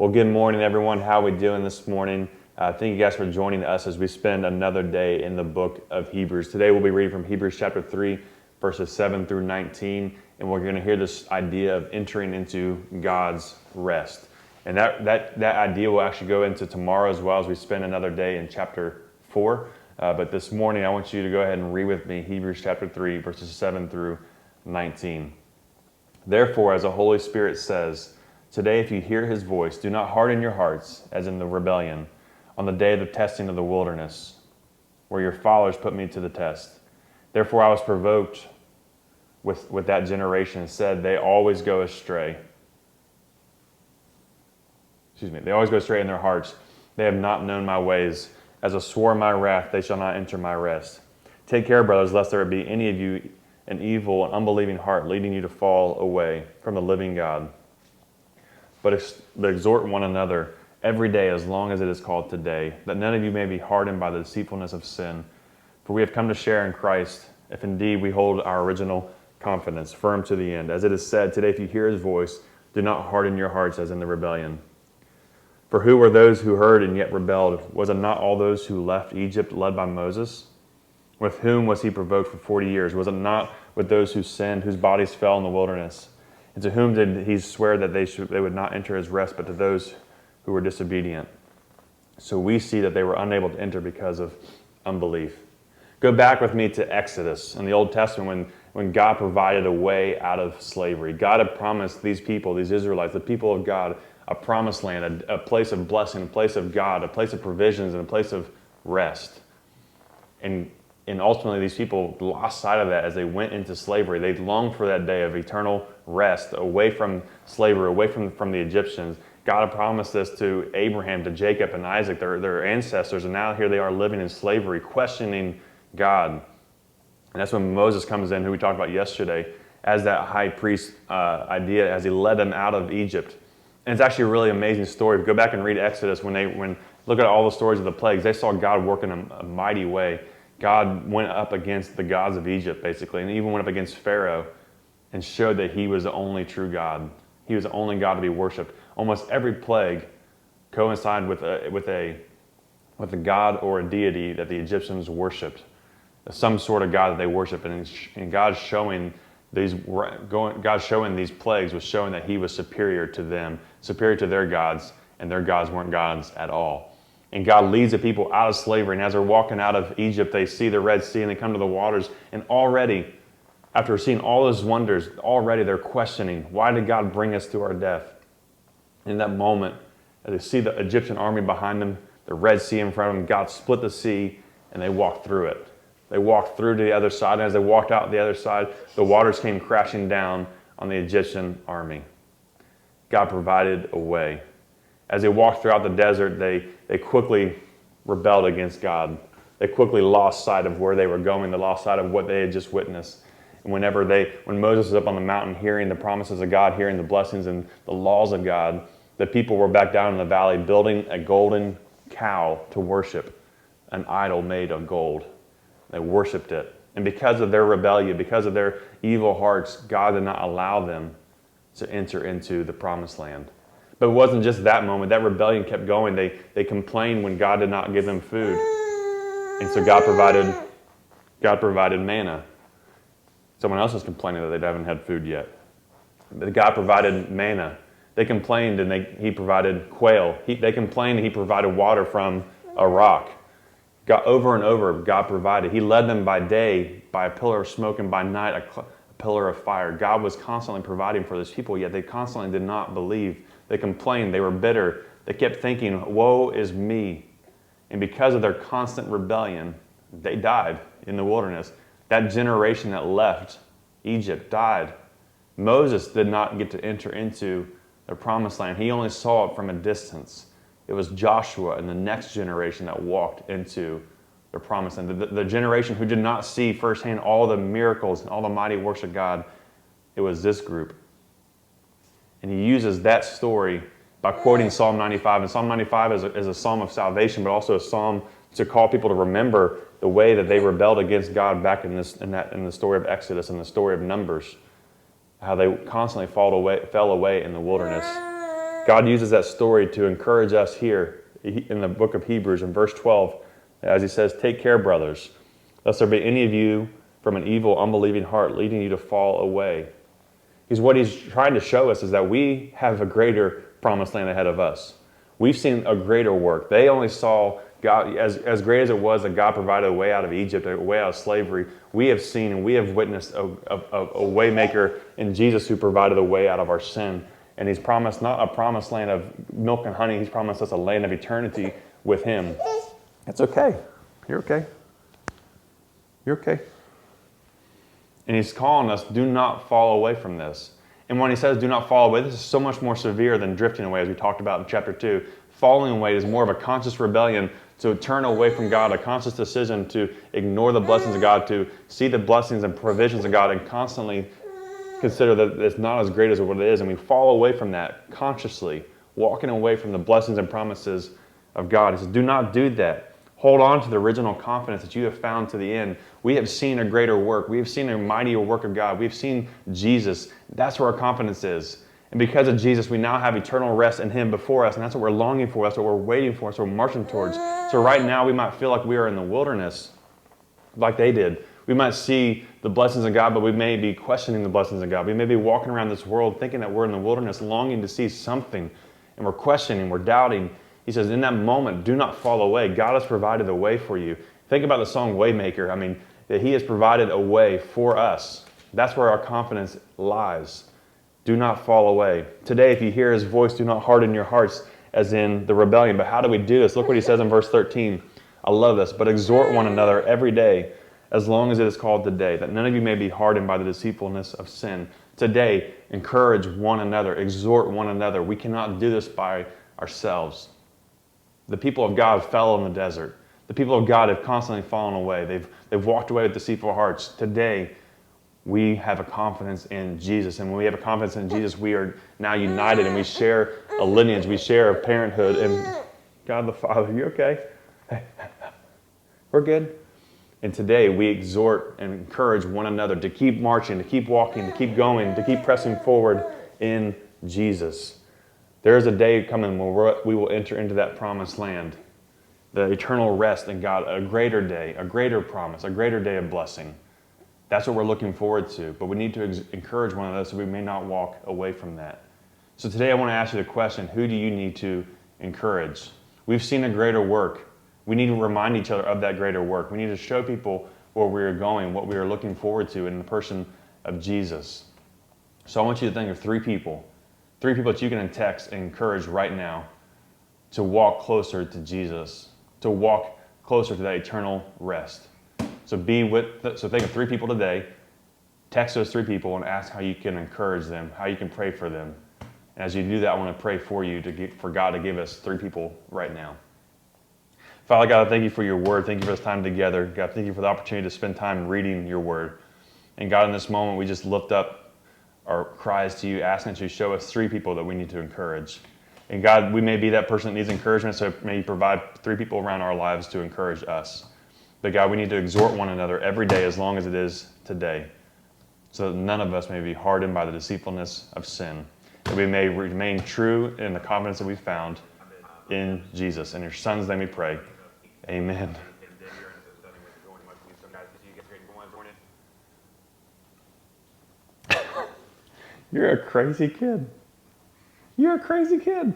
Well, good morning, everyone. How are we doing this morning? Thank you guys for joining us as we spend another day in the book of Hebrews. Today we'll be reading from Hebrews chapter 3, verses 7 through 19, and we're going to hear this idea of entering into God's rest. And that idea will actually go into tomorrow as well as we spend another day in chapter 4. But this morning I want you to go ahead and read with me Hebrews chapter 3, verses 7 through 19. Therefore, as the Holy Spirit says, today, if you hear his voice, do not harden your hearts, as in the rebellion, on the day of the testing of the wilderness, where your fathers put me to the test. Therefore I was provoked with that generation and said, they always go astray. They always go astray in their hearts. They have not known my ways. As I swore in my wrath, they shall not enter my rest. Take care, brothers, lest there be any of you an evil and unbelieving heart, leading you to fall away from the living God. But exhort one another every day as long as it is called today, that none of you may be hardened by the deceitfulness of sin. For we have come to share in Christ, if indeed we hold our original confidence firm to the end. As it is said, today if you hear his voice, do not harden your hearts as in the rebellion. For who were those who heard and yet rebelled? Was it not all those who left Egypt led by Moses? With whom was he provoked for 40 years? Was it not with those who sinned, whose bodies fell in the wilderness? And to whom did he swear that they would not enter his rest, but to those who were disobedient? So we see that they were unable to enter because of unbelief. Go back with me to Exodus in the Old Testament when God provided a way out of slavery. God had promised these people, these Israelites, the people of God, a promised land, a place of blessing, a place of God, a place of provisions, and a place of rest. And ultimately, these people lost sight of that as they went into slavery. They longed for that day of eternal rest, away from slavery, away from the Egyptians. God had promised this to Abraham, to Jacob, and Isaac, their ancestors, and now here they are living in slavery, questioning God. And that's when Moses comes in, who we talked about yesterday, as that high priest idea, as he led them out of Egypt. And it's actually a really amazing story. Go back and read Exodus. When look at all the stories of the plagues, they saw God work in a mighty way. God went up against the gods of Egypt, basically, and even went up against Pharaoh and showed that he was the only true God. He was the only God to be worshipped. Almost every plague coincided with a god or a deity that the Egyptians worshipped, some sort of god that they worshipped. And God showing these plagues was showing that he was superior to them, superior to their gods, and their gods weren't gods at all. And God leads the people out of slavery. And as they're walking out of Egypt, they see the Red Sea and they come to the waters. And already, after seeing all those wonders, already they're questioning, why did God bring us to our death? In that moment, as they see the Egyptian army behind them, the Red Sea in front of them, God split the sea and they walked through it. They walked through to the other side. And as they walked out the other side, the waters came crashing down on the Egyptian army. God provided a way. As they walked throughout the desert, they quickly rebelled against God. They quickly lost sight of where they were going. They lost sight of what they had just witnessed. And when Moses was up on the mountain hearing the promises of God, hearing the blessings and the laws of God, the people were back down in the valley building a golden cow to worship, an idol made of gold. They worshiped it. And because of their rebellion, because of their evil hearts, God did not allow them to enter into the promised land. But it wasn't just that moment. That rebellion kept going. They complained when God did not give them food. And so God provided manna. Someone else was complaining that they haven't had food yet. But God provided manna. They complained and he provided quail. They complained and he provided water from a rock. God, over and over, God provided. He led them by day by a pillar of smoke and by night a pillar of fire. God was constantly providing for those people, yet they constantly did not believe. They complained. They were bitter. They kept thinking, woe is me. And because of their constant rebellion, they died in the wilderness. That generation that left Egypt died. Moses did not get to enter into the promised land. He only saw it from a distance. It was Joshua and the next generation that walked into the promised land. The generation who did not see firsthand all the miracles and all the mighty works of God, it was this group. And he uses that story by quoting Psalm 95. And Psalm 95 is a psalm of salvation, but also a psalm to call people to remember the way that they rebelled against God back in the story of Exodus and the story of Numbers, how they constantly fell away in the wilderness. God uses that story to encourage us here in the book of Hebrews in verse 12, as he says, take care, brothers, lest there be any of you from an evil, unbelieving heart leading you to fall away. What he's trying to show us is that we have a greater promised land ahead of us. We've seen a greater work. They only saw God, as great as it was that God provided a way out of Egypt, a way out of slavery. We have seen and we have witnessed a way maker in Jesus who provided a way out of our sin. And he's promised not a promised land of milk and honey. He's promised us a land of eternity with him. It's okay. You're okay. You're okay. And he's calling us, do not fall away from this. And when he says do not fall away, this is so much more severe than drifting away, as we talked about in chapter 2. Falling away is more of a conscious rebellion to turn away from God, a conscious decision to ignore the blessings of God, to see the blessings and provisions of God and constantly consider that it's not as great as what it is. And we fall away from that consciously, walking away from the blessings and promises of God. He says, do not do that. Hold on to the original confidence that you have found to the end. We have seen a greater work. We have seen a mightier work of God. We've seen Jesus. That's where our confidence is. And because of Jesus, we now have eternal rest in him before us. And that's what we're longing for. That's what we're waiting for. That's what we're marching towards. So right now, we might feel like we are in the wilderness like they did. We might see the blessings of God, but we may be questioning the blessings of God. We may be walking around this world thinking that we're in the wilderness, longing to see something. And we're questioning, we're doubting. He says, in that moment, do not fall away. God has provided a way for you. Think about the song Waymaker. I mean, that he has provided a way for us. That's where our confidence lies. Do not fall away. Today, if you hear his voice, do not harden your hearts as in the rebellion. But how do we do this? Look what he says in verse 13. I love this. But exhort one another every day, as long as it is called today, that none of you may be hardened by the deceitfulness of sin. Today, encourage one another, exhort one another. We cannot do this by ourselves. The people of God fell in the desert. The people of God have constantly fallen away. They've walked away with deceitful hearts. Today, we have a confidence in Jesus. And when we have a confidence in Jesus, we are now united and we share a lineage. We share a parenthood. And God the Father, you okay? We're good. And today, we exhort and encourage one another to keep marching, to keep walking, to keep going, to keep pressing forward in Jesus. There is a day coming when we will enter into that promised land, the eternal rest in God, a greater day, a greater promise, a greater day of blessing. That's what we're looking forward to, but we need to encourage one another so we may not walk away from that. So today I want to ask you the question, who do you need to encourage? We've seen a greater work. We need to remind each other of that greater work. We need to show people where we are going, what we are looking forward to in the person of Jesus. So I want you to think of three people that you can text and encourage right now to walk closer to Jesus, to walk closer to that eternal rest. So think of three people today, text those three people and ask how you can encourage them, how you can pray for them. And as you do that, I want to pray for you for God to give us three people right now. Father God, I thank you for your word. Thank you for this time together. God, thank you for the opportunity to spend time reading your word. And God, in this moment, we just lift up our cries to you, asking that you show us three people that we need to encourage. And God, we may be that person that needs encouragement, so may you provide three people around our lives to encourage us. But God, we need to exhort one another every day as long as it is today, so that none of us may be hardened by the deceitfulness of sin, that we may remain true in the confidence that we found in Jesus. In your Son's name we pray. Amen. You're a crazy kid. You're a crazy kid.